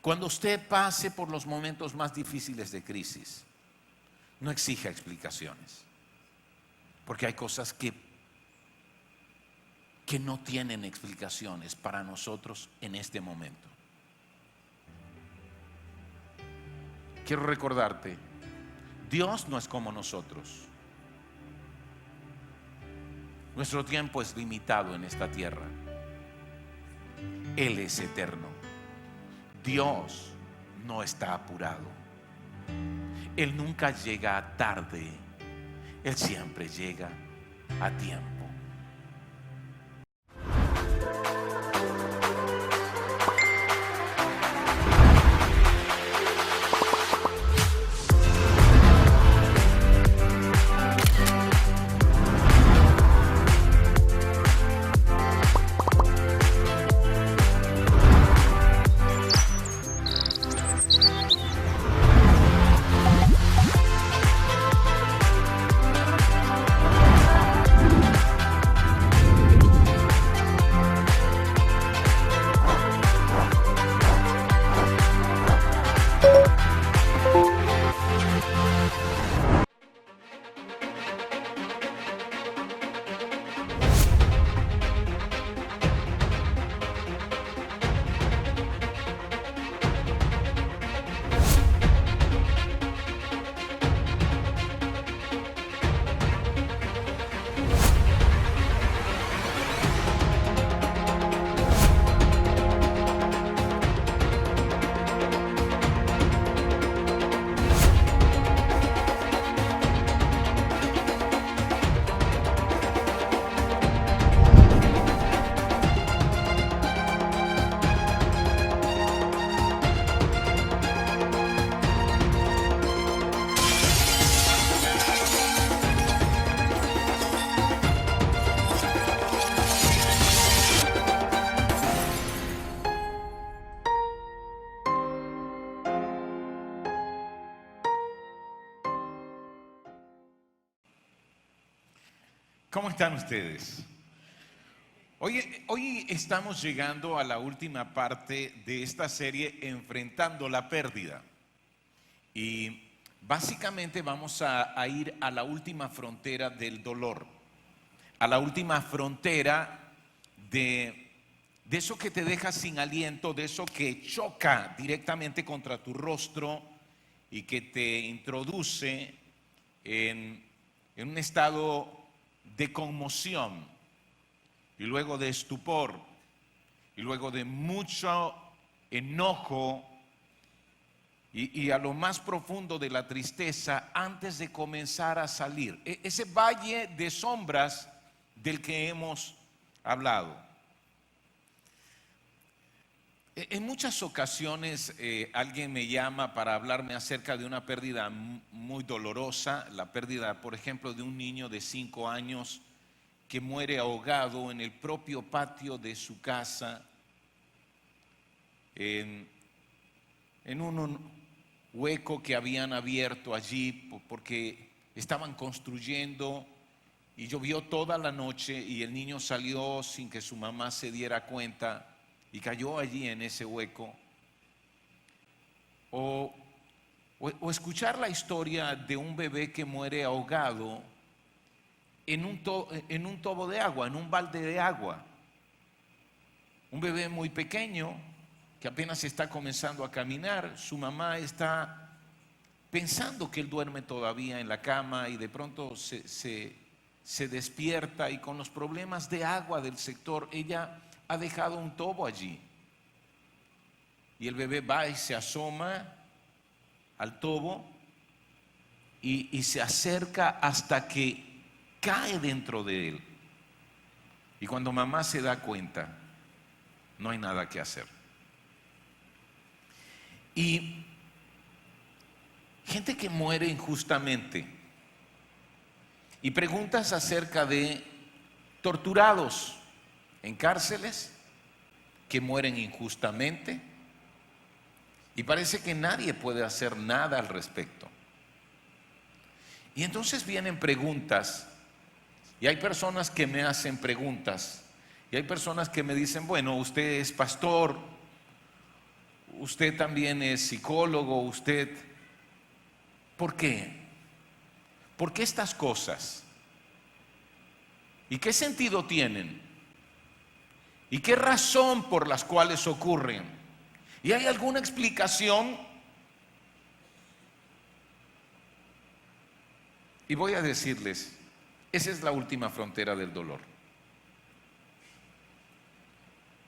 Cuando usted pase por los momentos más difíciles de crisis, no exija explicaciones, porque hay cosas que no tienen explicaciones para nosotros en este momento. Quiero recordarte, Dios no es como nosotros. Nuestro tiempo es limitado en esta tierra. Él es eterno. Dios no está apurado. Él nunca llega tarde. Él siempre llega a tiempo. ¿Cómo están ustedes? Hoy estamos llegando a la última parte de esta serie, Enfrentando la Pérdida. Y básicamente vamos a ir a la última frontera del dolor, a la última frontera de eso que te deja sin aliento, de eso que choca directamente contra tu rostro y que te introduce en un estado de conmoción y luego de estupor y luego de mucho enojo y a lo más profundo de la tristeza antes de comenzar a salir. Ese valle de sombras del que hemos hablado. En muchas ocasiones alguien me llama para hablarme acerca de una pérdida muy dolorosa, la pérdida, por ejemplo, de un niño de 5 años que muere ahogado en el propio patio de su casa, en un hueco que habían abierto allí porque estaban construyendo y llovió toda la noche y el niño salió sin que su mamá se diera cuenta y cayó allí en ese hueco. O escuchar la historia de un bebé que muere ahogado en un tobo de agua, en un balde de agua. Un bebé muy pequeño que apenas está comenzando a caminar. Su mamá está pensando que él duerme todavía en la cama y de pronto se despierta y con los problemas de agua del sector, ella ha dejado un tobo allí y el bebé va y se asoma al tobo y se acerca hasta que cae dentro de él, y cuando mamá se da cuenta no hay nada que hacer. Y gente que muere injustamente, y preguntas acerca de torturados en cárceles que mueren injustamente y parece que nadie puede hacer nada al respecto. Y entonces vienen preguntas y hay personas que me hacen preguntas y hay personas que me dicen: bueno, usted es pastor, usted también es psicólogo, usted... ¿Por qué? ¿Por qué estas cosas? ¿Y qué sentido tienen? ¿Y qué razón por las cuales ocurren? ¿Y hay alguna explicación? Y voy a decirles, esa es la última frontera del dolor.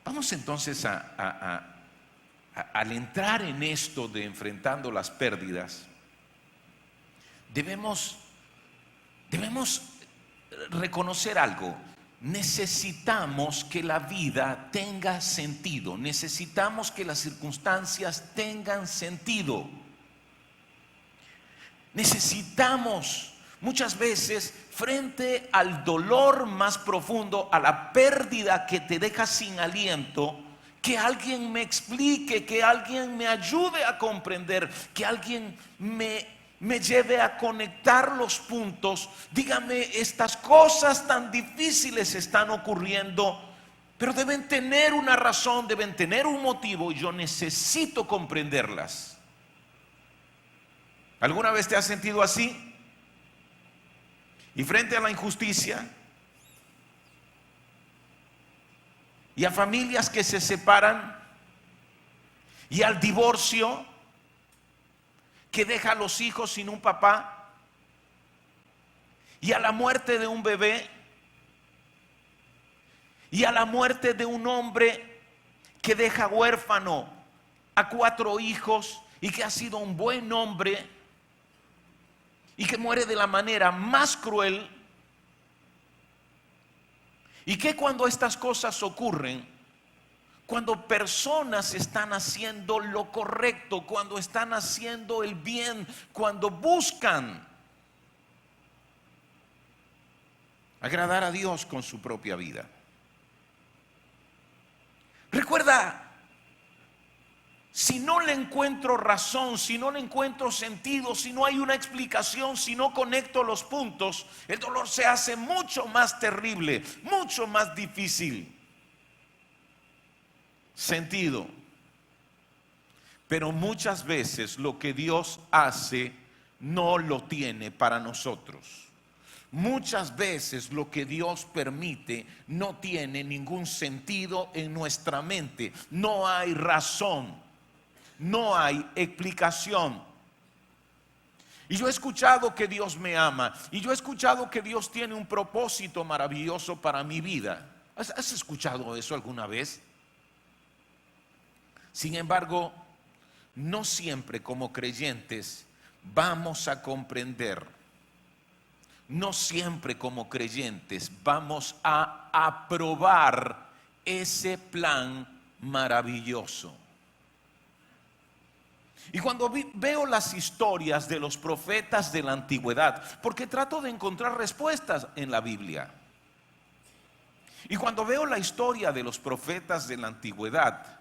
Vamos entonces al entrar en esto de enfrentando las pérdidas, debemos reconocer algo. Necesitamos que la vida tenga sentido. Necesitamos que las circunstancias tengan sentido. Necesitamos muchas veces, frente al dolor más profundo, a la pérdida que te deja sin aliento, que alguien me explique, que alguien me ayude a comprender, que alguien me lleve a conectar los puntos. Dígame, estas cosas tan difíciles están ocurriendo, pero deben tener una razón, deben tener un motivo, y yo necesito comprenderlas. ¿Alguna vez te has sentido así? Y frente a la injusticia, y a familias que se separan, y al divorcio que deja a los hijos sin un papá, y a la muerte de un bebé, y a la muerte de un hombre que deja huérfano a 4 hijos y que ha sido un buen hombre y que muere de la manera más cruel. Y que cuando estas cosas ocurren, cuando personas están haciendo lo correcto, cuando están haciendo el bien, cuando buscan agradar a Dios con su propia vida. Recuerda, si no le encuentro razón, si no le encuentro sentido, si no hay una explicación, si no conecto los puntos, el dolor se hace mucho más terrible, mucho más difícil. Sentido. Pero muchas veces lo que Dios hace no lo tiene para nosotros. Muchas veces lo que Dios permite no tiene ningún sentido en nuestra mente. No hay razón. No hay explicación. Y yo he escuchado que Dios me ama, y yo he escuchado que Dios tiene un propósito maravilloso para mi vida. ¿Has escuchado eso alguna vez? Sin embargo, no siempre como creyentes vamos a comprender. No siempre como creyentes vamos a aprobar ese plan maravilloso. Y cuando veo las historias de los profetas de la antigüedad, porque trato de encontrar respuestas en la Biblia, y cuando veo la historia de los profetas de la antigüedad,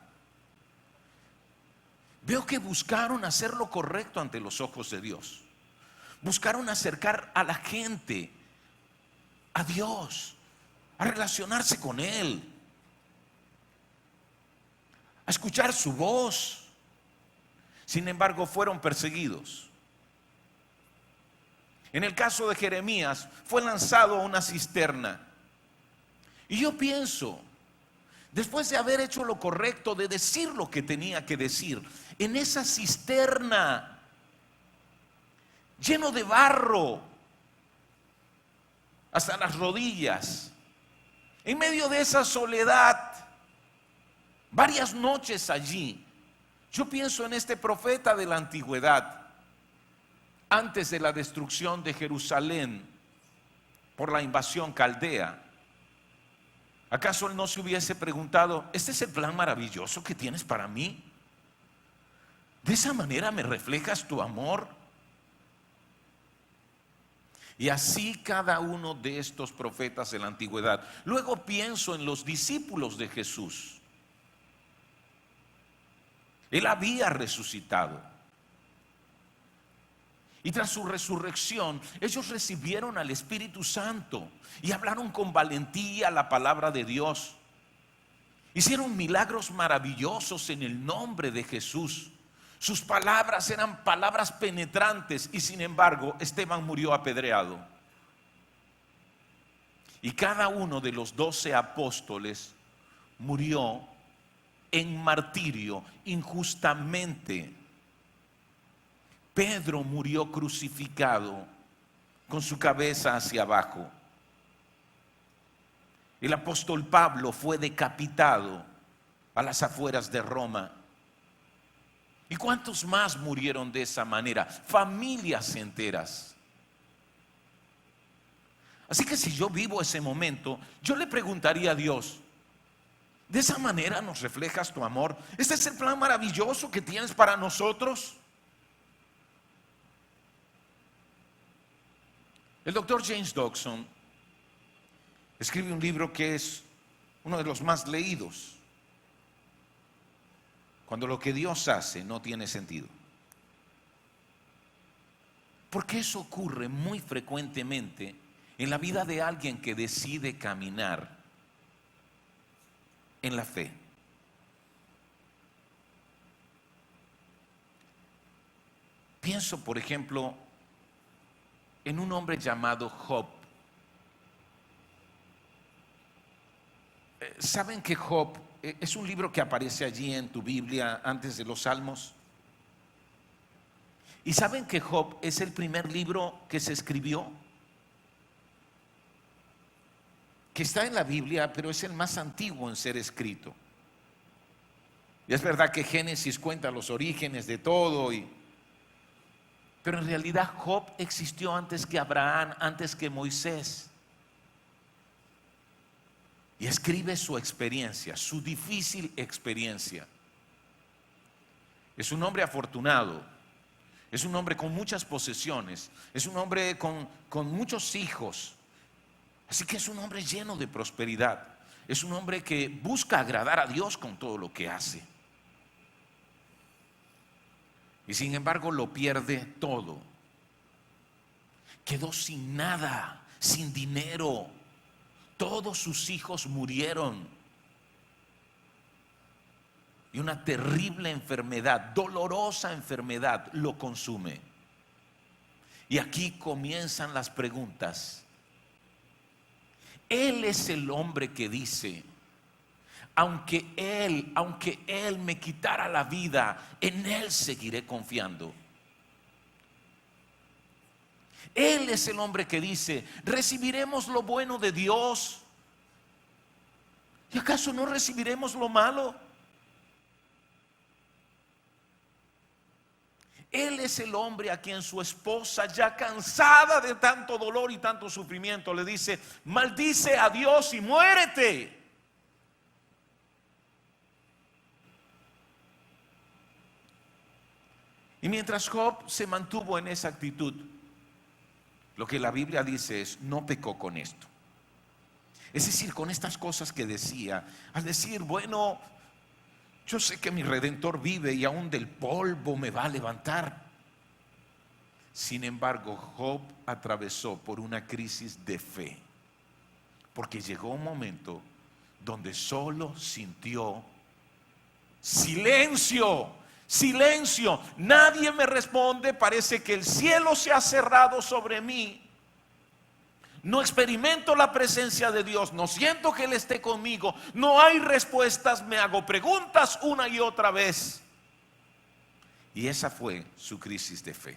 veo que buscaron hacer lo correcto ante los ojos de Dios. Buscaron acercar a la gente a Dios, a relacionarse con Él, a escuchar su voz. Sin embargo, fueron perseguidos. En el caso de Jeremías, fue lanzado a una cisterna. Y yo pienso, después de haber hecho lo correcto, de decir lo que tenía que decir, en esa cisterna, lleno de barro, hasta las rodillas, en medio de esa soledad, varias noches allí, yo pienso en este profeta de la antigüedad, antes de la destrucción de Jerusalén por la invasión caldea. ¿Acaso él no se hubiese preguntado, este es el plan maravilloso que tienes para mí? ¿De esa manera me reflejas tu amor? Y así cada uno de estos profetas de la antigüedad. Luego pienso en los discípulos de Jesús. Él había resucitado. Y tras su resurrección, ellos recibieron al Espíritu Santo y hablaron con valentía la palabra de Dios. Hicieron milagros maravillosos en el nombre de Jesús. Sus palabras eran palabras penetrantes y sin embargo Esteban murió apedreado. Y cada uno de los 12 apóstoles murió en martirio injustamente. Pedro murió crucificado con su cabeza hacia abajo. El apóstol Pablo fue decapitado a las afueras de Roma. ¿Y cuántos más murieron de esa manera? Familias enteras. Así que si yo vivo ese momento, yo le preguntaría a Dios: ¿de esa manera nos reflejas tu amor? ¿Este es el plan maravilloso que tienes para nosotros? El doctor James Dobson escribe un libro que es uno de los más leídos: Cuando lo que Dios hace no tiene sentido. Porque eso ocurre muy frecuentemente en la vida de alguien que decide caminar en la fe. Pienso, por ejemplo, en un hombre llamado Job. ¿Saben que Job es un libro que aparece allí en tu Biblia antes de los Salmos? ¿Y saben que Job es el primer libro que se escribió? Que está en la Biblia, pero es el más antiguo en ser escrito. Y es verdad que Génesis cuenta los orígenes de todo, pero en realidad Job existió antes que Abraham, antes que Moisés. Y escribe su experiencia, su difícil experiencia. Es un hombre afortunado, es un hombre con muchas posesiones, es un hombre con muchos hijos. Así que es un hombre lleno de prosperidad. Es un hombre que busca agradar a Dios con todo lo que hace. Y sin embargo lo pierde todo. Quedó sin nada, sin dinero. Todos sus hijos murieron. Y una terrible enfermedad, dolorosa enfermedad, lo consume. Y aquí comienzan las preguntas. Él es el hombre que dice: aunque él me quitara la vida, en él seguiré confiando. Él es el hombre que dice: ¿recibiremos lo bueno de Dios? ¿Y acaso no recibiremos lo malo? Él es el hombre a quien su esposa, ya cansada de tanto dolor y tanto sufrimiento, le dice: maldice a Dios y muérete. Y mientras Job se mantuvo en esa actitud, lo que la Biblia dice es: no pecó con esto. Es decir, con estas cosas que decía, al decir: bueno, yo sé que mi Redentor vive y aún del polvo me va a levantar. Sin embargo, Job atravesó por una crisis de fe, porque llegó un momento donde solo sintió silencio, silencio. Nadie me responde, parece que el cielo se ha cerrado sobre mí. No experimento la presencia de Dios, no siento que Él esté conmigo, no hay respuestas, me hago preguntas una y otra vez. Y esa fue su crisis de fe.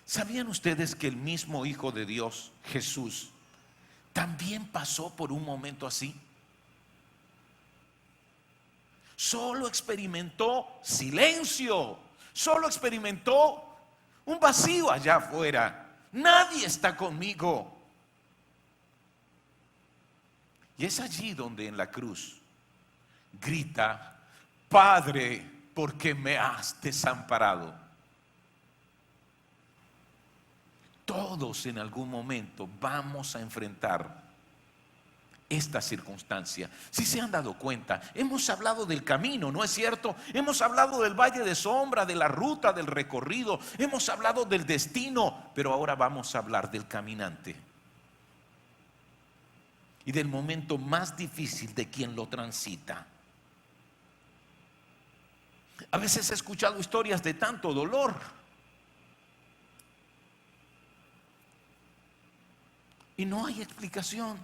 ¿Sabían ustedes que el mismo Hijo de Dios, Jesús, también pasó por un momento así? Solo experimentó silencio, solo experimentó un vacío allá afuera. Nadie está conmigo. Y es allí donde en la cruz grita: Padre, ¿por qué me has desamparado? Todos en algún momento vamos a enfrentar esta circunstancia. Si se han dado cuenta, hemos hablado del camino, ¿no es cierto? Hemos hablado del valle de sombra, de la ruta, del recorrido, hemos hablado del destino, pero ahora vamos a hablar del caminante y del momento más difícil de quien lo transita. A veces he escuchado historias de tanto dolor, y no hay explicación.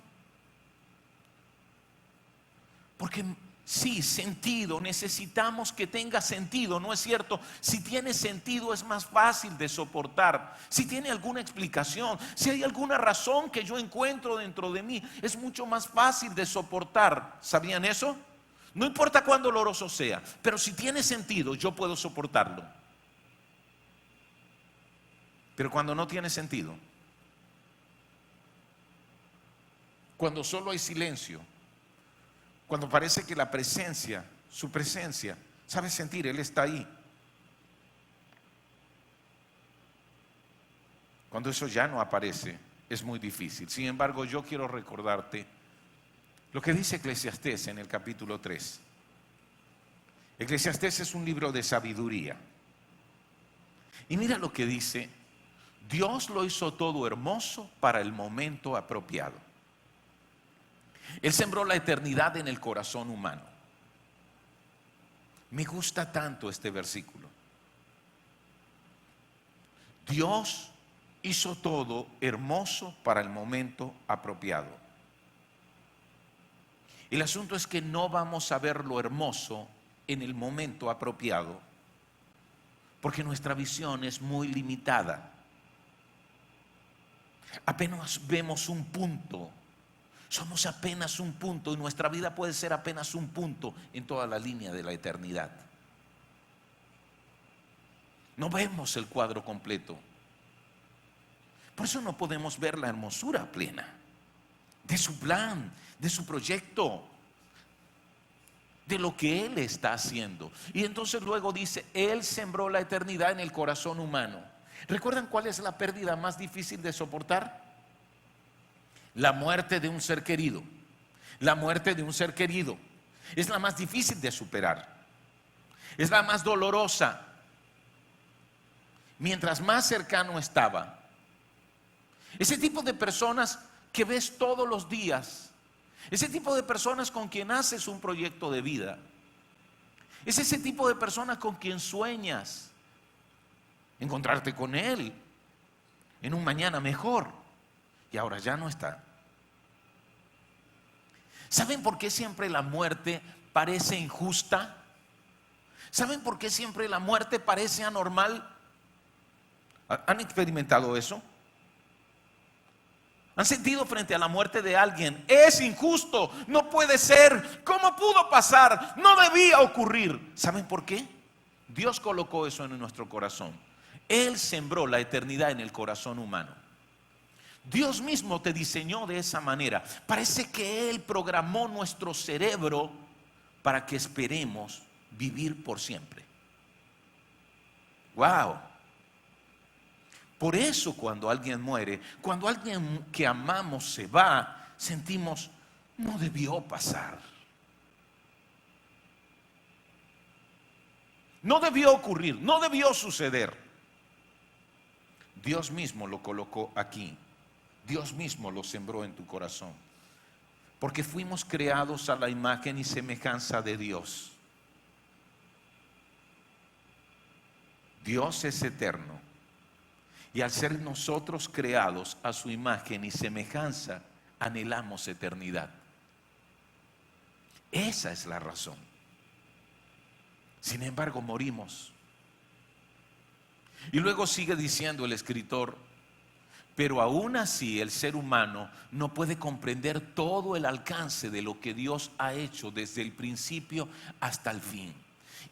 Porque sí, sentido, necesitamos que tenga sentido, ¿no es cierto? Si tiene sentido es más fácil de soportar. Si tiene alguna explicación, si hay alguna razón que yo encuentro dentro de mí, es mucho más fácil de soportar. ¿Sabían eso? No importa cuán doloroso sea, pero si tiene sentido, yo puedo soportarlo. Pero cuando no tiene sentido, cuando solo hay silencio, cuando parece que la presencia, su presencia, sabes sentir, Él está ahí. Cuando eso ya no aparece, es muy difícil. Sin embargo, yo quiero recordarte lo que dice Eclesiastés en el capítulo 3. Eclesiastés es un libro de sabiduría. Y mira lo que dice: Dios lo hizo todo hermoso para el momento apropiado. Él sembró la eternidad en el corazón humano. Me gusta tanto este versículo. Dios hizo todo hermoso para el momento apropiado. El asunto es que no vamos a ver lo hermoso en el momento apropiado, porque nuestra visión es muy limitada. Apenas vemos un punto. Somos apenas un punto, y nuestra vida puede ser apenas un punto en toda la línea de la eternidad. No vemos el cuadro completo. Por eso no podemos ver la hermosura plena de su plan, de su proyecto, de lo que Él está haciendo. Y entonces luego dice: Él sembró la eternidad en el corazón humano. ¿Recuerdan cuál es la pérdida más difícil de soportar? La muerte de un ser querido. La muerte de un ser querido es la más difícil de superar. Es la más dolorosa. Mientras más cercano estaba. Ese tipo de personas que ves todos los días. Ese tipo de personas con quien haces un proyecto de vida. Es ese tipo de personas con quien sueñas encontrarte con Él en un mañana mejor. Y ahora ya no está. ¿Saben por qué siempre la muerte parece injusta? ¿Saben por qué siempre la muerte parece anormal? ¿Han experimentado eso? ¿Han sentido frente a la muerte de alguien: es injusto, no puede ser, cómo pudo pasar, no debía ocurrir? ¿Saben por qué? Dios colocó eso en nuestro corazón. Él sembró la eternidad en el corazón humano. Dios mismo te diseñó de esa manera. Parece que Él programó nuestro cerebro para que esperemos vivir por siempre. Wow. Por eso cuando alguien muere, cuando alguien que amamos se va, sentimos: no debió pasar. No debió ocurrir, no debió suceder. Dios mismo lo colocó aquí. Dios mismo lo sembró en tu corazón. Porque fuimos creados a la imagen y semejanza de Dios. Dios es eterno. Y al ser nosotros creados a su imagen y semejanza, anhelamos eternidad. Esa es la razón. Sin embargo, morimos. Y luego sigue diciendo el escritor: pero aún así el ser humano no puede comprender todo el alcance de lo que Dios ha hecho desde el principio hasta el fin.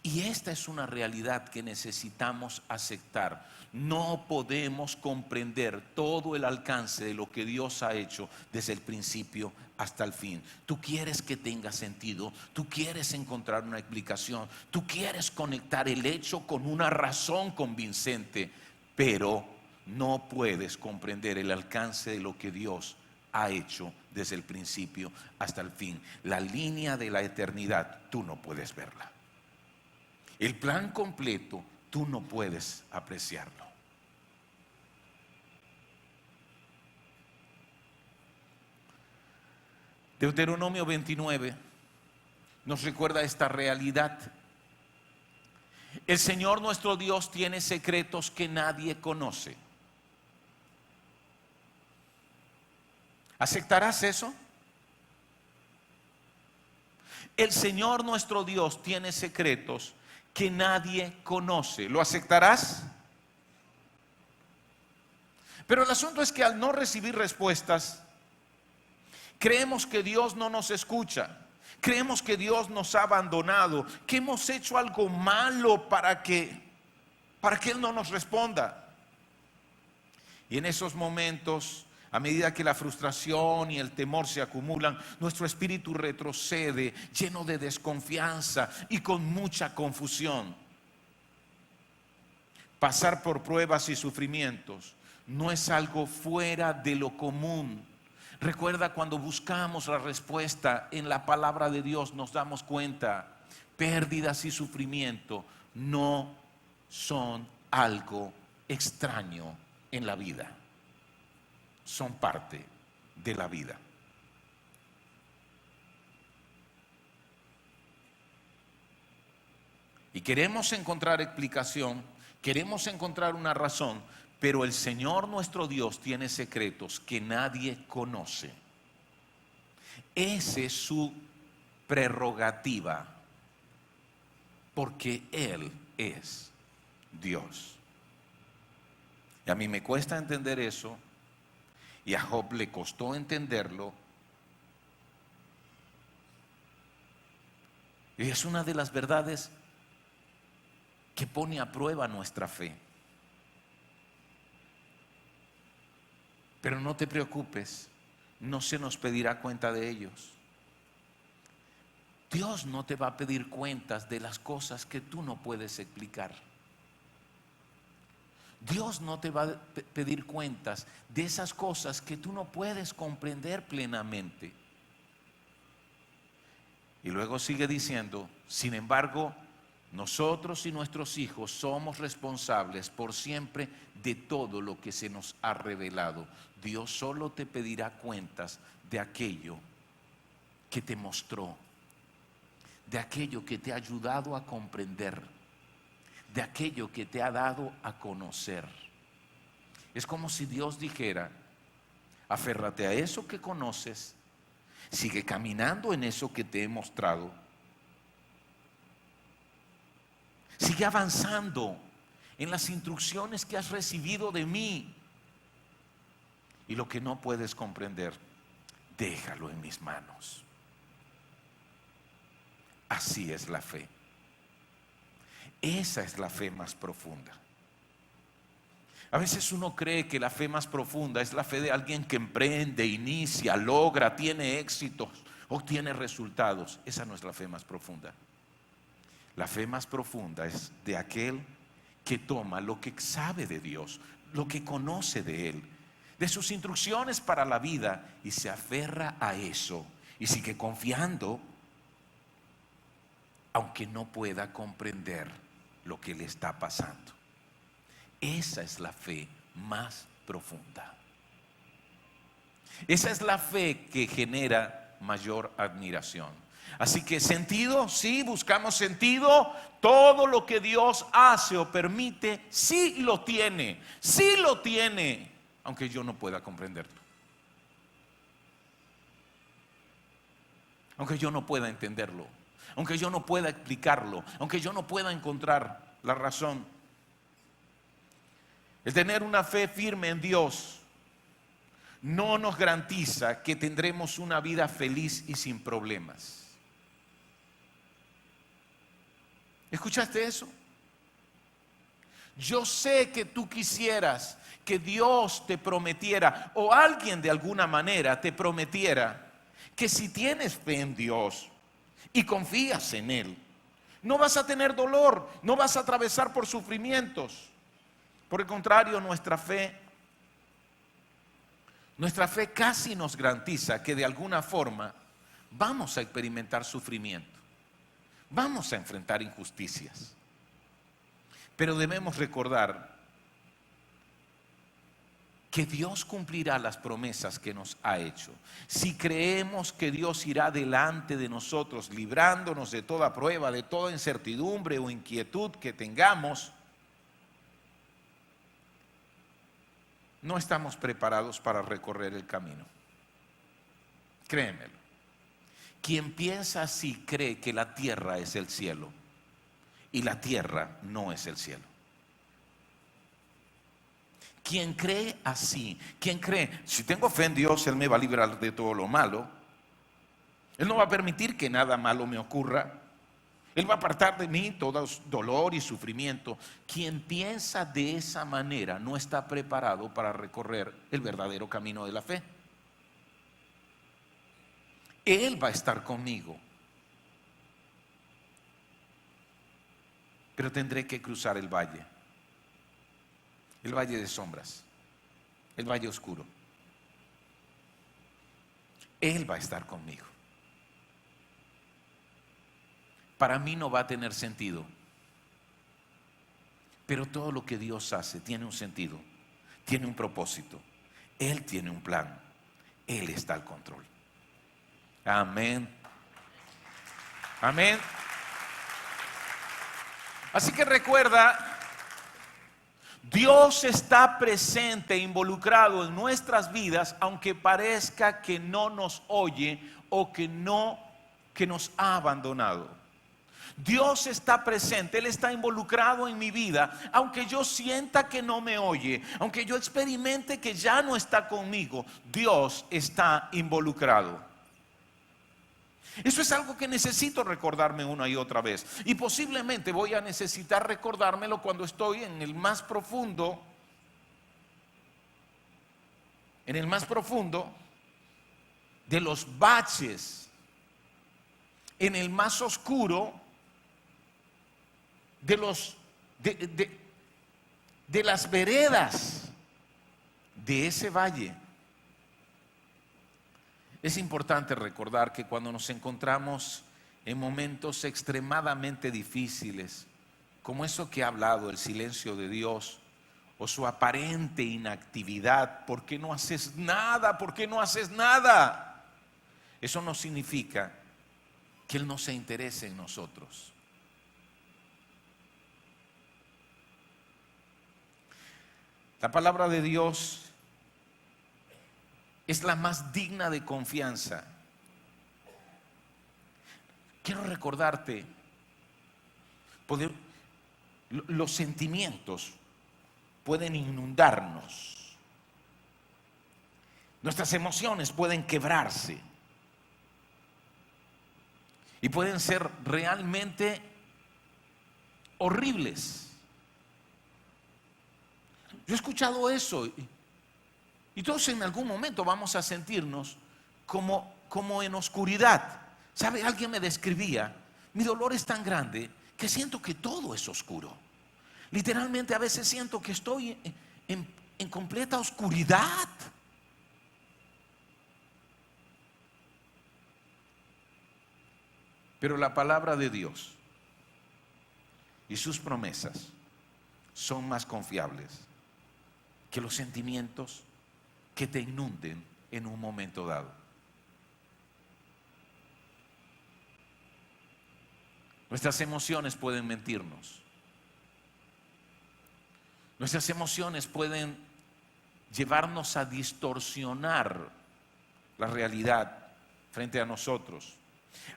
Y esta es una realidad que necesitamos aceptar. No podemos comprender todo el alcance de lo que Dios ha hecho desde el principio hasta el fin. Tú quieres que tenga sentido, tú quieres encontrar una explicación, tú quieres conectar el hecho con una razón convincente, pero no puedes comprender el alcance de lo que Dios ha hecho desde el principio hasta el fin. La línea de la eternidad, tú no puedes verla. El plan completo, tú no puedes apreciarlo. Deuteronomio 29 nos recuerda esta realidad. El Señor nuestro Dios tiene secretos que nadie conoce. ¿Aceptarás eso? El Señor nuestro Dios tiene secretos que nadie conoce. ¿Lo aceptarás? Pero el asunto es que al no recibir respuestas, creemos que Dios no nos escucha. Creemos que Dios nos ha abandonado, que hemos hecho algo malo para que Él no nos responda. Y en esos momentos, a medida que la frustración y el temor se acumulan, nuestro espíritu retrocede lleno de desconfianza y con mucha confusión. Pasar por pruebas y sufrimientos no es algo fuera de lo común. Recuerda, cuando buscamos la respuesta en la palabra de Dios, nos damos cuenta, pérdidas y sufrimiento no son algo extraño en la vida. Son parte de la vida. Y queremos encontrar explicación, queremos encontrar una razón, pero el Señor nuestro Dios tiene secretos que nadie conoce. Esa es su prerrogativa, porque Él es Dios. Y a mí me cuesta entender eso, y a Job le costó entenderlo. Y es una de las verdades que pone a prueba nuestra fe. Pero no te preocupes, no se nos pedirá cuenta de ellos. Dios no te va a pedir cuentas de las cosas que tú no puedes explicar. Dios no te va a pedir cuentas de esas cosas que tú no puedes comprender plenamente. Y luego sigue diciendo, sin embargo, nosotros y nuestros hijos somos responsables por siempre de todo lo que se nos ha revelado. Dios solo te pedirá cuentas de aquello que te mostró, de aquello que te ha ayudado a comprender, de aquello que te ha dado a conocer. Es como si Dios dijera, aférrate a eso que conoces, sigue caminando en eso que te he mostrado, sigue avanzando en las instrucciones que has recibido de mí, y lo que no puedes comprender, déjalo en mis manos. Así es la fe. Esa es la fe más profunda. A veces uno cree que la fe más profunda es la fe de alguien que emprende, inicia, logra, tiene éxitos, obtiene resultados. Esa no es la fe más profunda. La fe más profunda es de aquel que toma lo que sabe de Dios, lo que conoce de Él, de sus instrucciones para la vida, y se aferra a eso y sigue confiando, aunque no pueda comprender lo que le está pasando. Esa es la fe más profunda. Esa es la fe que genera mayor admiración. Así que sentido, sí, buscamos sentido. Todo lo que Dios hace o permite, sí lo tiene, aunque yo no pueda comprenderlo, aunque yo no pueda entenderlo, aunque yo no pueda explicarlo, aunque yo no pueda encontrar la razón. El tener una fe firme en Dios no nos garantiza que tendremos una vida feliz y sin problemas. ¿Escuchaste eso? Yo sé que tú quisieras que Dios te prometiera, o alguien de alguna manera te prometiera, que si tienes fe en Dios y confías en Él, no vas a tener dolor, no vas a atravesar por sufrimientos. Por el contrario, nuestra fe Nuestra fe casi nos garantiza que de alguna forma vamos a experimentar sufrimiento, vamos a enfrentar injusticias. Pero debemos recordar que Dios cumplirá las promesas que nos ha hecho. Si creemos que Dios irá delante de nosotros, librándonos de toda prueba, de toda incertidumbre o inquietud que tengamos, no estamos preparados para recorrer el camino. Créemelo. Quien piensa así cree que la tierra es el cielo, y la tierra no es el cielo. Quien cree así, quien cree, si tengo fe en Dios, Él me va a librar de todo lo malo. Él no va a permitir que nada malo me ocurra. Él va a apartar de mí todo dolor y sufrimiento. Quien piensa de esa manera no está preparado para recorrer el verdadero camino de la fe. Él va a estar conmigo, pero tendré que cruzar el valle de sombras, el valle oscuro. Él va a estar conmigo. Para mí no va a tener sentido, pero todo lo que Dios hace tiene un sentido, tiene un propósito. Él tiene un plan, Él está al control. Amén. Amén. Así que recuerda, Dios está presente e involucrado en nuestras vidas, aunque parezca que no nos oye o que nos ha abandonado. Dios está presente, Él está involucrado en mi vida, aunque yo sienta que no me oye, aunque yo experimente que ya no está conmigo, Dios está involucrado. Eso es algo que necesito recordarme una y otra vez. Y posiblemente voy a necesitar recordármelo cuando estoy en el más profundo de los baches, en el más oscuro de las veredas de ese valle. Es importante recordar que cuando nos encontramos en momentos extremadamente difíciles, como eso que ha hablado, el silencio de Dios, o su aparente inactividad, ¿por qué no haces nada? ¿Por qué no haces nada? Eso no significa que Él no se interese en nosotros. La palabra de Dios es la más digna de confianza. Quiero recordarte, los sentimientos pueden inundarnos, nuestras emociones pueden quebrarse y pueden ser realmente horribles. Yo he escuchado eso. Y todos en algún momento vamos a sentirnos como en oscuridad. ¿Sabe? Alguien me describía, mi dolor es tan grande que siento que todo es oscuro. Literalmente a veces siento que estoy en completa oscuridad. Pero la palabra de Dios y sus promesas son más confiables que los sentimientos que te inunden en un momento dado. Nuestras emociones pueden mentirnos. Nuestras emociones pueden llevarnos a distorsionar la realidad frente a nosotros.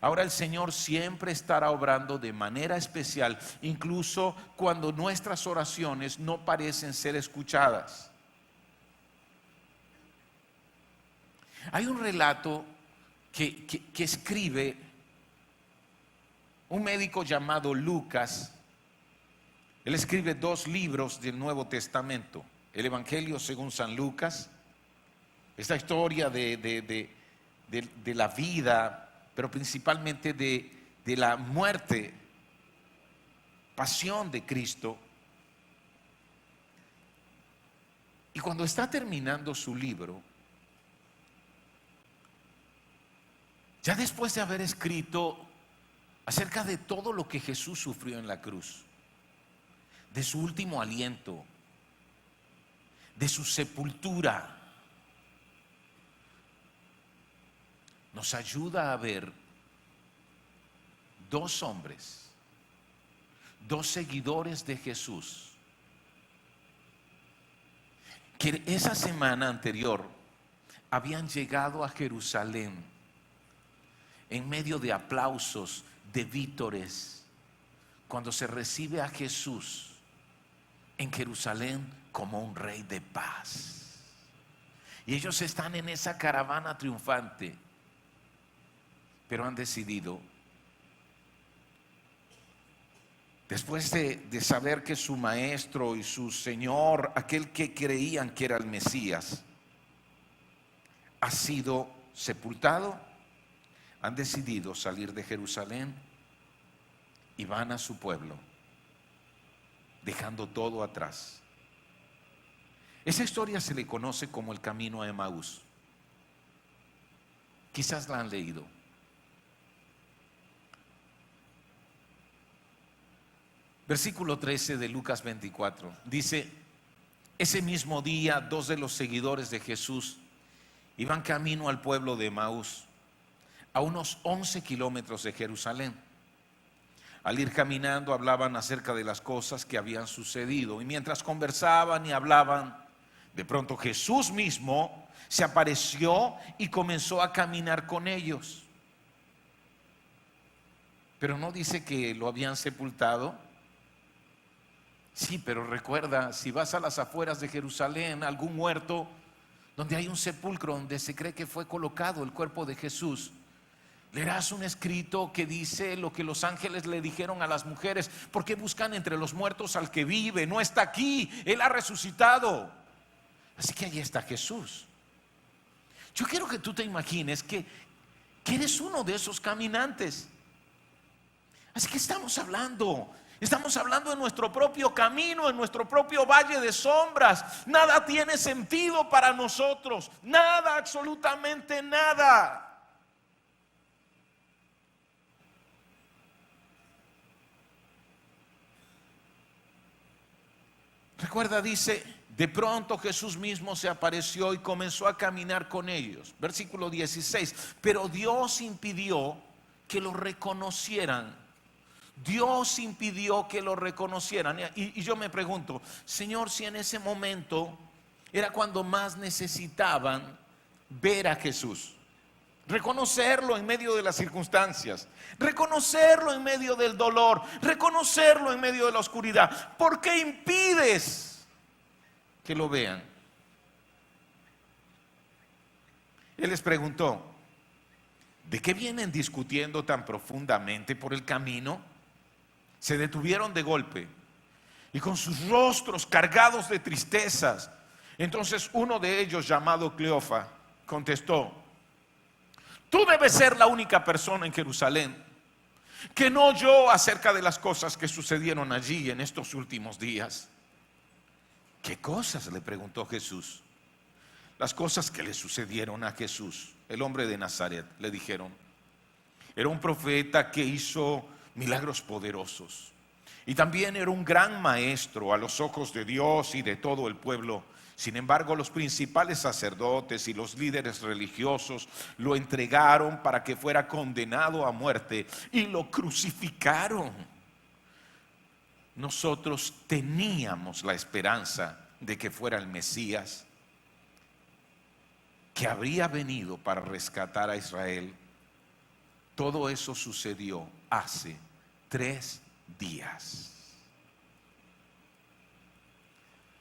Ahora el Señor siempre estará obrando de manera especial, incluso cuando nuestras oraciones no parecen ser escuchadas. Hay un relato que escribe un médico llamado Lucas. Él escribe 2 libros del Nuevo Testamento, el Evangelio según San Lucas, esta historia de la vida, pero principalmente de la muerte, pasión de Cristo. Y cuando está terminando su libro, Ya después de haber escrito acerca de todo lo que Jesús sufrió en la cruz, de su último aliento, de su sepultura, nos ayuda a ver dos hombres, dos seguidores de Jesús, que esa semana anterior habían llegado a Jerusalén en medio de aplausos, de vítores, cuando se recibe a Jesús en Jerusalén como un rey de paz. Y ellos están en esa caravana triunfante, pero han decidido, después de saber que su maestro y su Señor, aquel que creían que era el Mesías, ha sido sepultado, han decidido salir de Jerusalén y van a su pueblo, dejando todo atrás. Esa historia se le conoce como el camino a Emaús. Quizás la han leído. Versículo 13 de Lucas 24 dice: ese mismo día, dos de los seguidores de Jesús iban camino al pueblo de Emaús, a unos 11 kilómetros de Jerusalén. Al ir caminando hablaban acerca de las cosas que habían sucedido, y mientras conversaban y hablaban, de pronto Jesús mismo se apareció y comenzó a caminar con ellos. Pero no dice que lo habían sepultado. Sí, pero recuerda, si vas a las afueras de Jerusalén, algún huerto donde hay un sepulcro donde se cree que fue colocado el cuerpo de Jesús, leerás un escrito que dice lo que los ángeles le dijeron a las mujeres: ¿por qué buscan entre los muertos al que vive? No está aquí, Él ha resucitado. Así que allí está Jesús. Yo quiero que tú te imagines que eres uno de esos caminantes. Así que estamos hablando de nuestro propio camino, en nuestro propio valle de sombras. Nada tiene sentido para nosotros, nada, absolutamente nada. Recuerda, dice, de pronto Jesús mismo se apareció y comenzó a caminar con ellos. Versículo 16, pero Dios impidió que lo reconocieran. Dios impidió que lo reconocieran. Y yo me pregunto, Señor, si en ese momento era cuando más necesitaban ver a Jesús, reconocerlo en medio de las circunstancias, reconocerlo en medio del dolor, reconocerlo en medio de la oscuridad, ¿por qué impides que lo vean? Él les preguntó: ¿de qué vienen discutiendo tan profundamente por el camino? Se detuvieron de golpe y con sus rostros cargados de tristezas. Entonces uno de ellos, llamado Cleofa, contestó: tú debes ser la única persona en Jerusalén que no oyó acerca de las cosas que sucedieron allí en estos últimos días. ¿Qué cosas?, le preguntó Jesús. Las cosas que le sucedieron a Jesús, el hombre de Nazaret, le dijeron. Era un profeta que hizo milagros poderosos, y también era un gran maestro a los ojos de Dios y de todo el pueblo. Sin embargo, los principales sacerdotes y los líderes religiosos lo entregaron para que fuera condenado a muerte y lo crucificaron. Nosotros teníamos la esperanza de que fuera el Mesías, que habría venido para rescatar a Israel. Todo eso sucedió hace 3 días.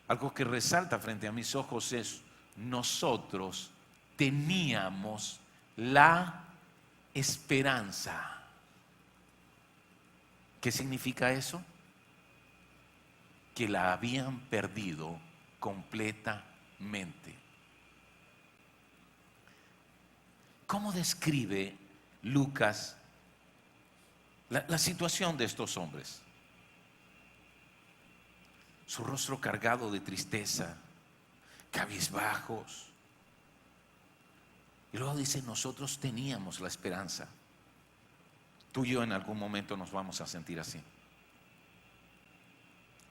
Algo que resalta frente a mis ojos es: nosotros teníamos la esperanza. ¿Qué significa eso? Que la habían perdido completamente. ¿Cómo describe Lucas la situación de estos hombres? Su rostro cargado de tristeza, cabizbajos. Y luego dice, nosotros teníamos la esperanza. Tú y yo en algún momento nos vamos a sentir así.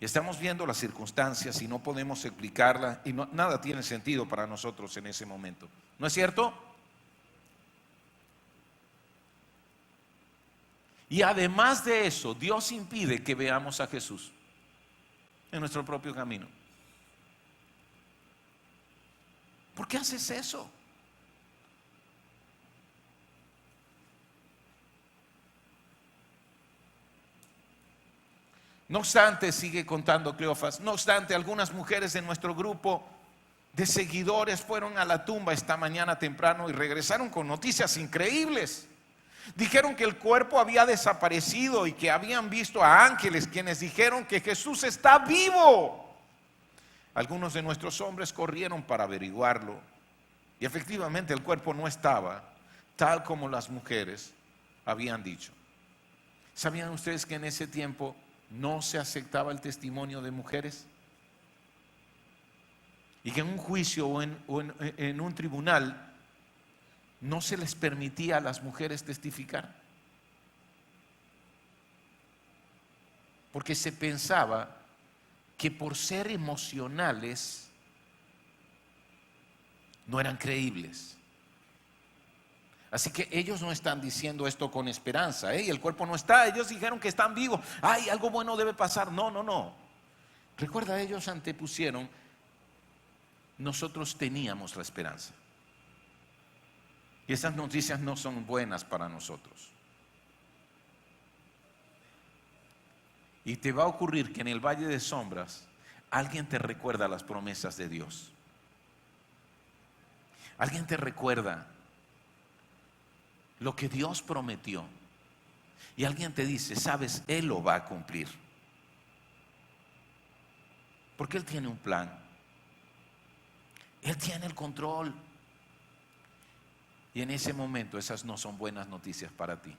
Y estamos viendo las circunstancias y no podemos explicarlas y nada tiene sentido para nosotros en ese momento. ¿No es cierto? Y además de eso, Dios impide que veamos a Jesús en nuestro propio camino. ¿Por qué haces eso? No obstante, sigue contando Cleofas, no obstante, algunas mujeres de nuestro grupo de seguidores fueron a la tumba esta mañana temprano y regresaron con noticias increíbles. Dijeron que el cuerpo había desaparecido y que habían visto a ángeles quienes dijeron que Jesús está vivo. Algunos de nuestros hombres corrieron para averiguarlo y efectivamente el cuerpo no estaba tal como las mujeres habían dicho. ¿Sabían ustedes que en ese tiempo no se aceptaba el testimonio de mujeres? Y que en un juicio o en un tribunal no se les permitía a las mujeres testificar, porque se pensaba que por ser emocionales no eran creíbles. Así que ellos no están diciendo esto con esperanza, el cuerpo no está, ellos dijeron que están vivos, ay, algo bueno debe pasar. No. Recuerda, ellos antepusieron, nosotros teníamos la esperanza. Y esas noticias no son buenas para nosotros. Y te va a ocurrir que en el valle de sombras alguien te recuerda las promesas de Dios. Alguien te recuerda lo que Dios prometió. Y alguien te dice, sabes, Él lo va a cumplir. Porque Él tiene un plan. Él tiene el control. Y en ese momento esas no son buenas noticias para ti.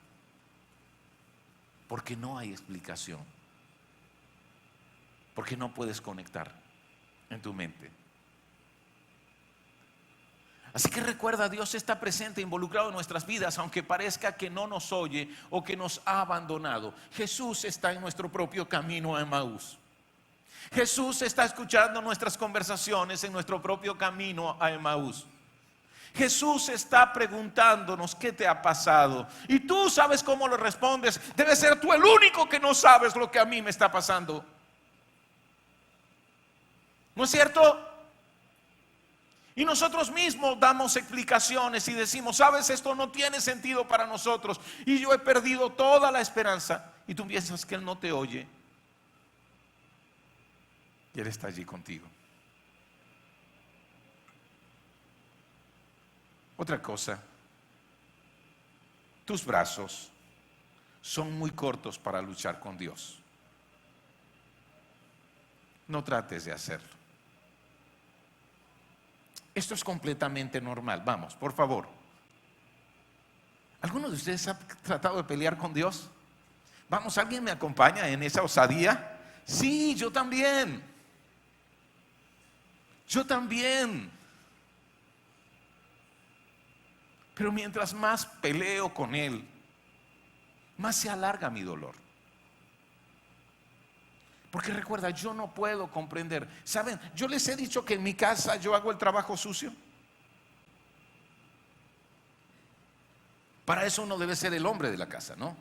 Porque no hay explicación. Porque no puedes conectar en tu mente. Así que recuerda, Dios está presente, involucrado en nuestras vidas, aunque parezca que no nos oye o que nos ha abandonado. Jesús está en nuestro propio camino a Emaús. Jesús está escuchando nuestras conversaciones en nuestro propio camino a Emaús. Jesús está preguntándonos qué te ha pasado. Y tú sabes cómo le respondes. Debe ser tú el único que no sabes lo que a mí me está pasando. ¿No es cierto? Y nosotros mismos damos explicaciones y decimos, sabes, esto no tiene sentido para nosotros. Y yo he perdido toda la esperanza. Y tú piensas que Él no te oye. Y Él está allí contigo. Otra cosa, tus brazos son muy cortos para luchar con Dios. No trates de hacerlo. Esto es completamente normal. Vamos, por favor. ¿Alguno de ustedes ha tratado de pelear con Dios? Vamos, ¿alguien me acompaña en esa osadía? Sí, yo también. Yo también. Pero mientras más peleo con Él, más se alarga mi dolor. Porque recuerda, yo no puedo comprender. ¿Saben? Yo les he dicho que en mi casa yo hago el trabajo sucio. Para eso uno debe ser el hombre de la casa, ¿no?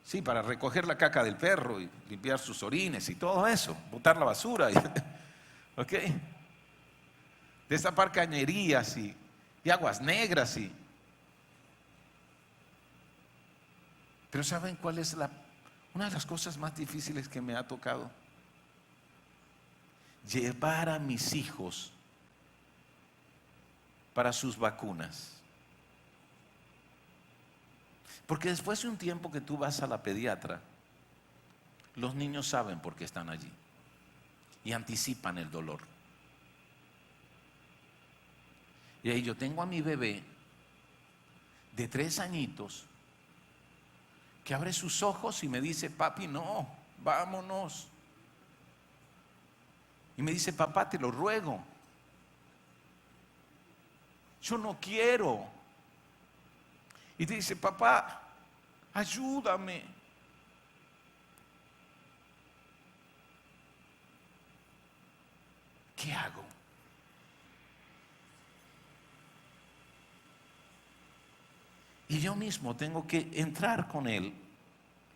Sí, para recoger la caca del perro y limpiar sus orines y todo eso, botar la basura, ¿ok? Destapar cañerías y aguas negras Pero ¿saben cuál es una de las cosas más difíciles que me ha tocado? Llevar a mis hijos para sus vacunas. Porque después de un tiempo que tú vas a la pediatra, los niños saben por qué están allí y anticipan el dolor. Y ahí yo tengo a mi bebé de 3 añitos que abre sus ojos y me dice, papi, no, vámonos. Y me dice, papá, te lo ruego. yo no quiero. Y dice, papá, ayúdame. ¿Qué hago? Y yo mismo tengo que entrar con él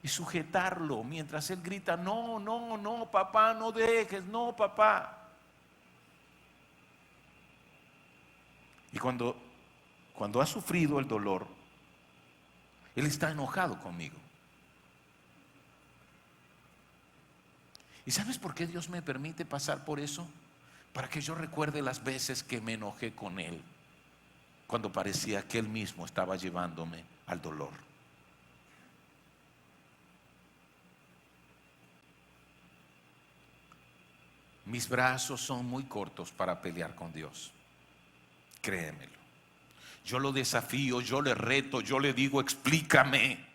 y sujetarlo mientras él grita, no, no, no, papá, no dejes, no, papá. Y cuando ha sufrido el dolor, él está enojado conmigo. ¿Y sabes por qué Dios me permite pasar por eso? Para que yo recuerde las veces que me enojé con él, cuando parecía que él mismo estaba llevándome al dolor. Mis brazos son muy cortos para pelear con Dios, créemelo. Yo lo desafío, yo le reto, yo le digo, explícame,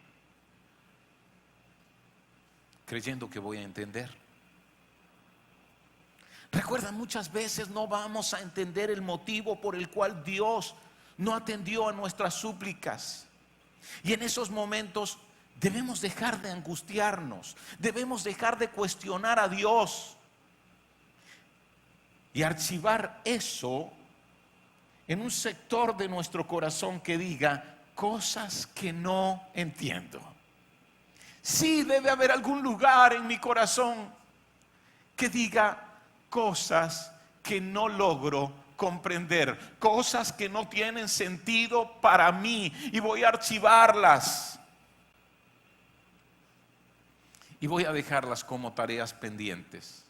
creyendo que voy a entender. Recuerda, muchas veces no vamos a entender el motivo por el cual Dios no atendió a nuestras súplicas. Y en esos momentos debemos dejar de angustiarnos, debemos dejar de cuestionar a Dios y archivar eso en un sector de nuestro corazón que diga cosas que no entiendo. Sí, debe haber algún lugar en mi corazón que diga cosas que no logro comprender, cosas que no tienen sentido para mí, y voy a archivarlas y voy a dejarlas como tareas pendientes.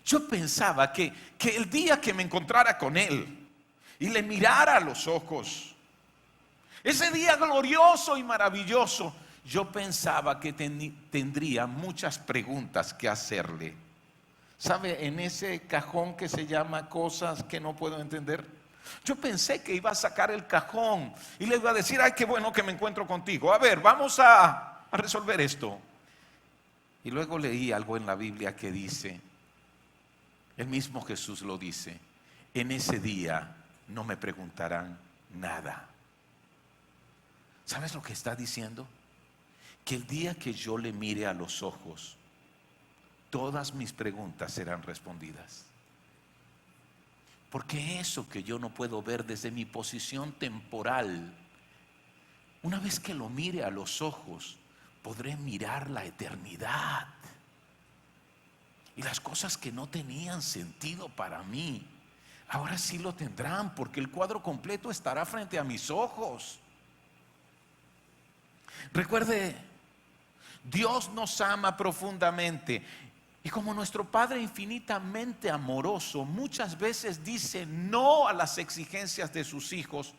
Yo pensaba que el día que me encontrara con él y le mirara a los ojos, ese día glorioso y maravilloso, yo pensaba que tendría muchas preguntas que hacerle. ¿Sabe? En ese cajón que se llama cosas que no puedo entender, yo pensé que iba a sacar el cajón y le iba a decir, ay, qué bueno que me encuentro contigo. A ver, vamos a resolver esto. Y luego leí algo en la Biblia que dice, el mismo Jesús lo dice, en ese día no me preguntarán nada. ¿Sabes lo que está diciendo? Que el día que yo le mire a los ojos, todas mis preguntas serán respondidas. Porque eso que yo no puedo ver desde mi posición temporal, una vez que lo mire a los ojos, podré mirar la eternidad. Y las cosas que no tenían sentido para mí, ahora sí lo tendrán, porque el cuadro completo estará frente a mis ojos. Recuerde, Dios nos ama profundamente. Y como nuestro Padre infinitamente amoroso, muchas veces dice no a las exigencias de sus hijos,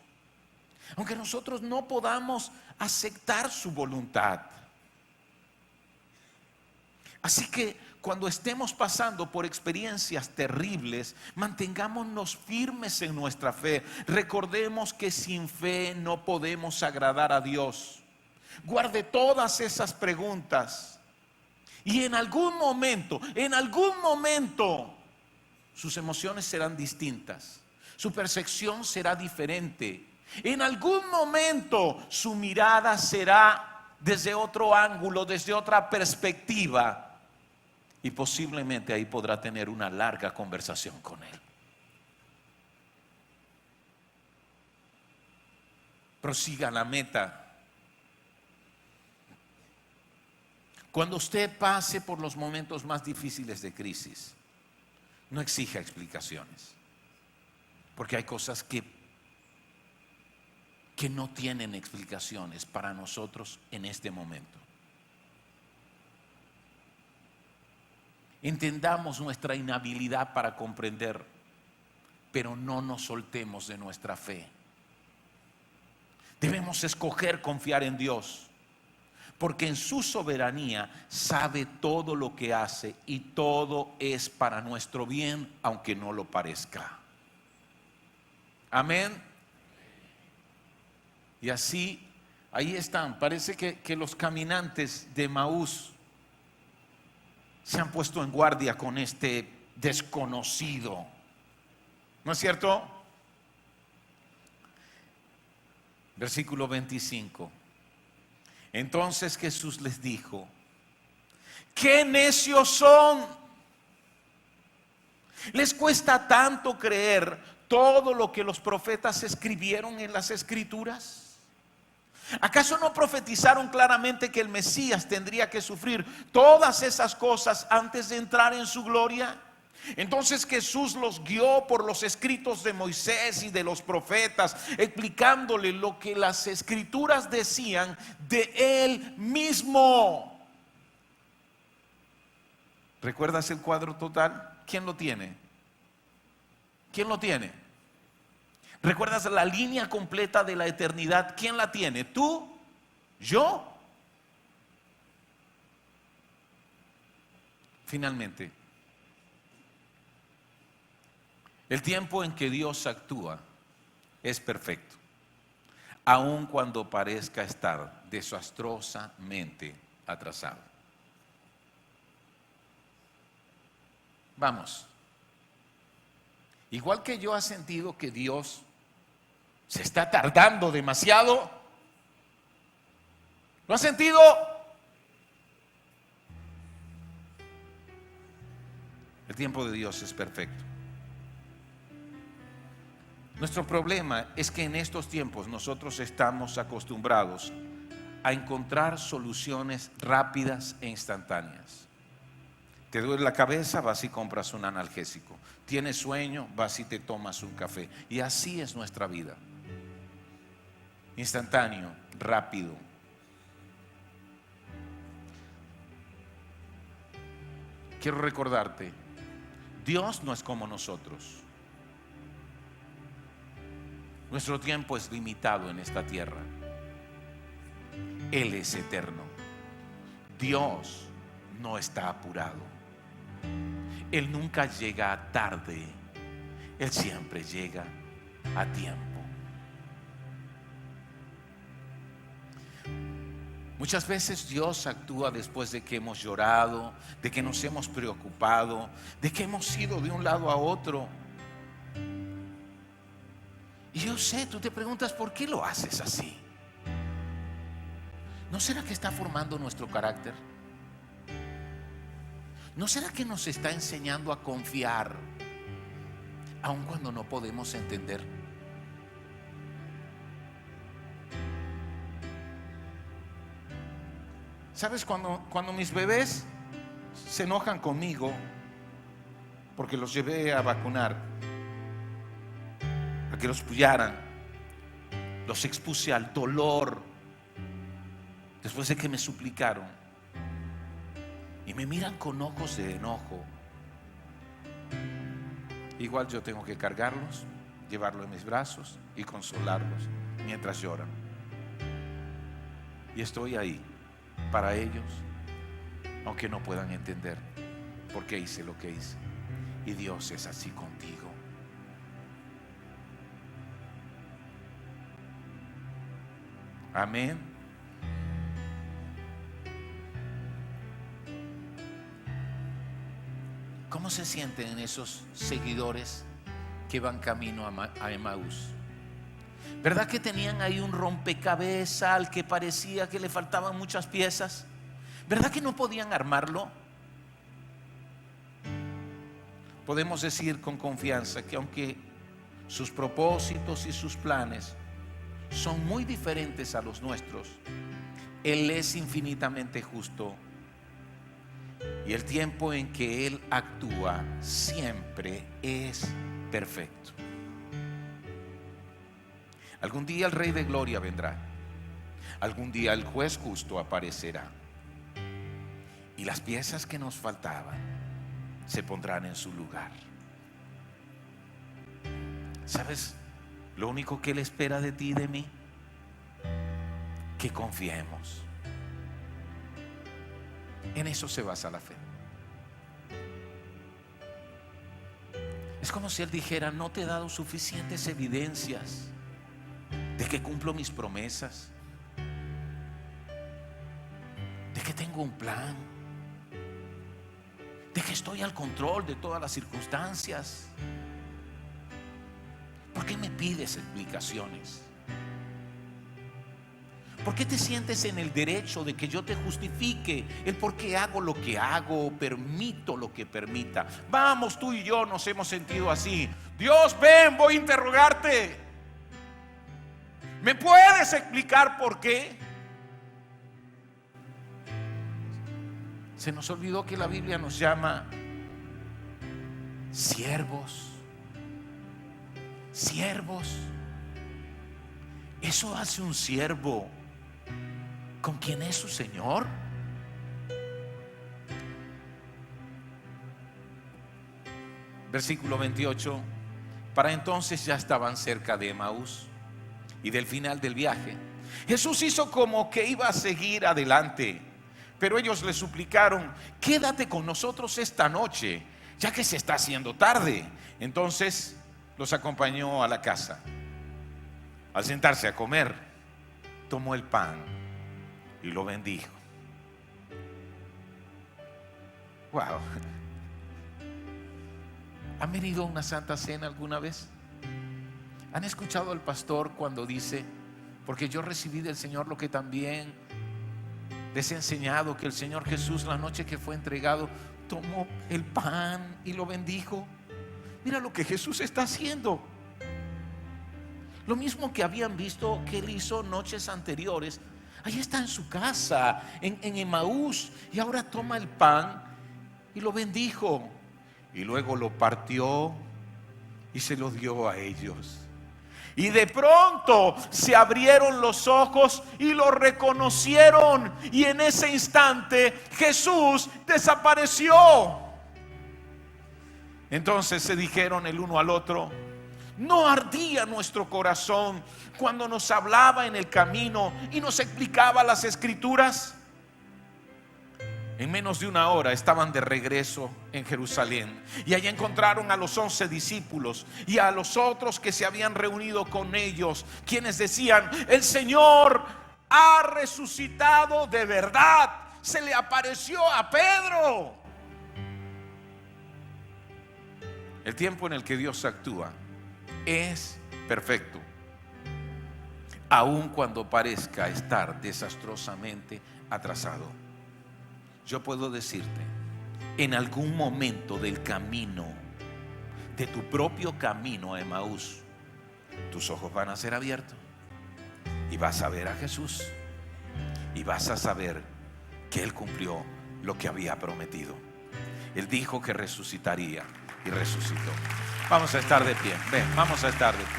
aunque nosotros no podamos aceptar su voluntad. Así que cuando estemos pasando por experiencias terribles, mantengámonos firmes en nuestra fe. Recordemos que sin fe no podemos agradar a Dios. Guarde todas esas preguntas. Y en algún momento, sus emociones serán distintas. Su percepción será diferente. En algún momento su mirada será desde otro ángulo, desde otra perspectiva. Y posiblemente ahí podrá tener una larga conversación con Él. Prosiga la meta. Cuando usted pase por los momentos más difíciles de crisis, no exija explicaciones, porque hay cosas que no tienen explicaciones para nosotros en este momento. Entendamos nuestra inhabilidad para comprender, pero no nos soltemos de nuestra fe. Debemos escoger confiar en Dios, porque en su soberanía sabe todo lo que hace y todo es para nuestro bien, aunque no lo parezca. Amén. Y así, ahí están. Parece que los caminantes de Emaús se han puesto en guardia con este desconocido. ¿No es cierto? Versículo 25. Entonces Jesús les dijo: ¡qué necios son! ¿Les cuesta tanto creer todo lo que los profetas escribieron en las Escrituras? ¿Acaso no profetizaron claramente que el Mesías tendría que sufrir todas esas cosas antes de entrar en su gloria? Entonces Jesús los guió por los escritos de Moisés y de los profetas, explicándole lo que las Escrituras decían de él mismo. ¿Recuerdas el cuadro total? ¿Quién lo tiene? ¿Quién lo tiene? ¿Recuerdas la línea completa de la eternidad? ¿Quién la tiene? ¿Tú? ¿Yo? Finalmente, el tiempo en que Dios actúa es perfecto, aun cuando parezca estar desastrosamente atrasado. Vamos, igual que yo, has sentido que Dios se está tardando demasiado. ¿Lo has sentido? El tiempo de Dios es perfecto. Nuestro problema es que en estos tiempos nosotros estamos acostumbrados a encontrar soluciones rápidas e instantáneas. Te duele la cabeza, vas y compras un analgésico. Tienes sueño, vas y te tomas un café. Y así es nuestra vida. Instantáneo, rápido. Quiero recordarte, Dios no es como nosotros. Nuestro tiempo es limitado en esta tierra. Él es eterno. Dios no está apurado. Él nunca llega tarde. Él siempre llega a tiempo. Muchas veces Dios actúa después de que hemos llorado, de que nos hemos preocupado, de que hemos ido de un lado a otro. Y yo sé, tú te preguntas, ¿por qué lo haces así? ¿No será que está formando nuestro carácter? ¿No será que nos está enseñando a confiar, aun cuando no podemos entender? ¿Sabes? Cuando mis bebés se enojan conmigo porque los llevé a vacunar, a que los pullaran, los expuse al dolor después de que me suplicaron, y me miran con ojos de enojo, igual yo tengo que cargarlos, llevarlos en mis brazos y consolarlos mientras lloran. Y estoy ahí para ellos, aunque no puedan entender por qué hice lo que hice. Y Dios es así contigo. Amén. ¿Cómo se sienten esos seguidores que van camino a Emaús? ¿Verdad que tenían ahí un rompecabezas al que parecía que le faltaban muchas piezas? ¿Verdad que no podían armarlo? Podemos decir con confianza que aunque sus propósitos y sus planes son muy diferentes a los nuestros, Él es infinitamente justo, y el tiempo en que Él actúa siempre es perfecto. Algún día el Rey de Gloria vendrá. Algún día el juez justo aparecerá. Y las piezas que nos faltaban se pondrán en su lugar. ¿Sabes? Lo único que Él espera de ti y de mí, que confiemos. En eso se basa la fe. Es como si Él dijera: no te he dado suficientes evidencias de que cumplo mis promesas, de que tengo un plan, de que estoy al control de todas las circunstancias. ¿Por qué me pides explicaciones? ¿Por qué te sientes en el derecho de que yo te justifique el por qué hago lo que hago o permito lo que permita? Vamos, tú y yo nos hemos sentido así. Dios, ven, voy a interrogarte. ¿Me puedes explicar por qué? Se nos olvidó que la Biblia nos llama siervos. Siervos. Eso hace un siervo con quien es su Señor. Versículo 28. Para entonces ya estaban cerca de Emaús y del final del viaje. Jesús hizo como que iba a seguir adelante, pero ellos le suplicaron: quédate con nosotros esta noche, ya que se está haciendo tarde. Entonces los acompañó a la casa. Al sentarse a comer, tomó el pan y lo bendijo. Wow. ¿Han venido a una santa cena alguna vez? ¿Han escuchado al pastor cuando dice: porque yo recibí del Señor lo que también les he enseñado, que el Señor Jesús, la noche que fue entregado, tomó el pan y lo bendijo? Mira lo que Jesús está haciendo. Lo mismo que habían visto que Él hizo noches anteriores. Ahí está en su casa, en Emaús, y ahora toma el pan y lo bendijo. Y luego lo partió y se lo dio a ellos. Y de pronto se abrieron los ojos y lo reconocieron. Y en ese instante Jesús desapareció. Entonces se dijeron el uno al otro: ¿no ardía nuestro corazón cuando nos hablaba en el camino y nos explicaba las Escrituras? En menos de una hora estaban de regreso en Jerusalén, y allí encontraron a los 11 discípulos y a los otros que se habían reunido con ellos, quienes decían: el Señor ha resucitado de verdad, se le apareció a Pedro. El tiempo en el que Dios actúa es perfecto, aun cuando parezca estar desastrosamente atrasado. Yo puedo decirte, en algún momento del camino, de tu propio camino a Emaús, tus ojos van a ser abiertos y vas a ver a Jesús y vas a saber que Él cumplió lo que había prometido. Él dijo que resucitaría y resucitó. Vamos a estar de pie. Ven, vamos a estar de pie.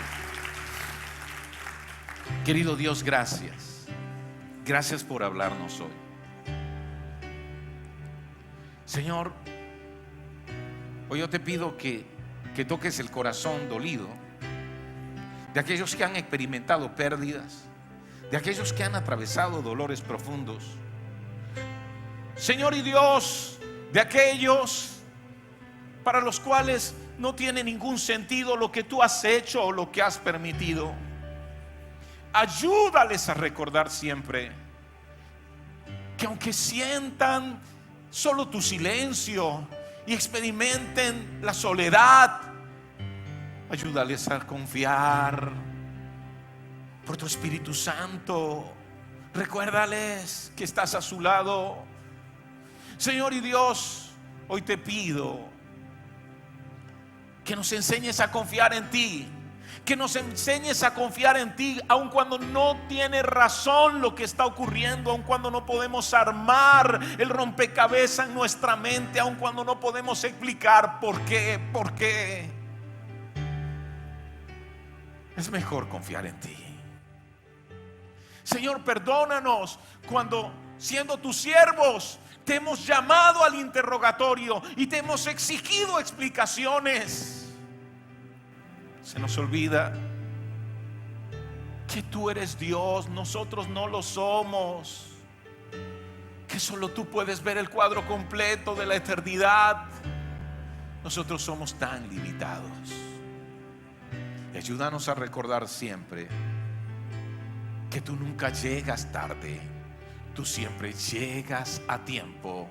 Querido Dios, gracias. Gracias por hablarnos hoy. Señor, hoy yo te pido que toques el corazón dolido de aquellos que han experimentado pérdidas, de aquellos que han atravesado dolores profundos. Señor y Dios, de aquellos para los cuales no tiene ningún sentido lo que tú has hecho o lo que has permitido. Ayúdales a recordar siempre que aunque sientan solo tu silencio y experimenten la soledad, ayúdales a confiar por tu Espíritu Santo. Recuérdales que estás a su lado. Señor y Dios, hoy te pido que nos enseñes a confiar en ti, que nos enseñes a confiar en ti, aun cuando no tiene razón lo que está ocurriendo, aun cuando no podemos armar el rompecabezas en nuestra mente, aun cuando no podemos explicar por qué. Es mejor confiar en ti. Señor, perdónanos cuando, siendo tus siervos, te hemos llamado al interrogatorio y te hemos exigido explicaciones. Se nos olvida que tú eres Dios, nosotros no lo somos, que solo tú puedes ver el cuadro completo de la eternidad. Nosotros somos tan limitados. Ayúdanos a recordar siempre que tú nunca llegas tarde, tú siempre llegas a tiempo,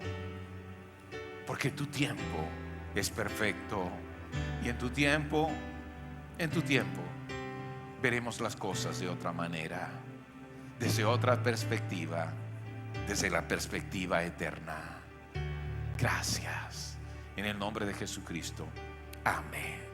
porque tu tiempo es perfecto. Y en tu tiempo veremos las cosas de otra manera, desde otra perspectiva, desde la perspectiva eterna. Gracias. En el nombre de Jesucristo. Amén.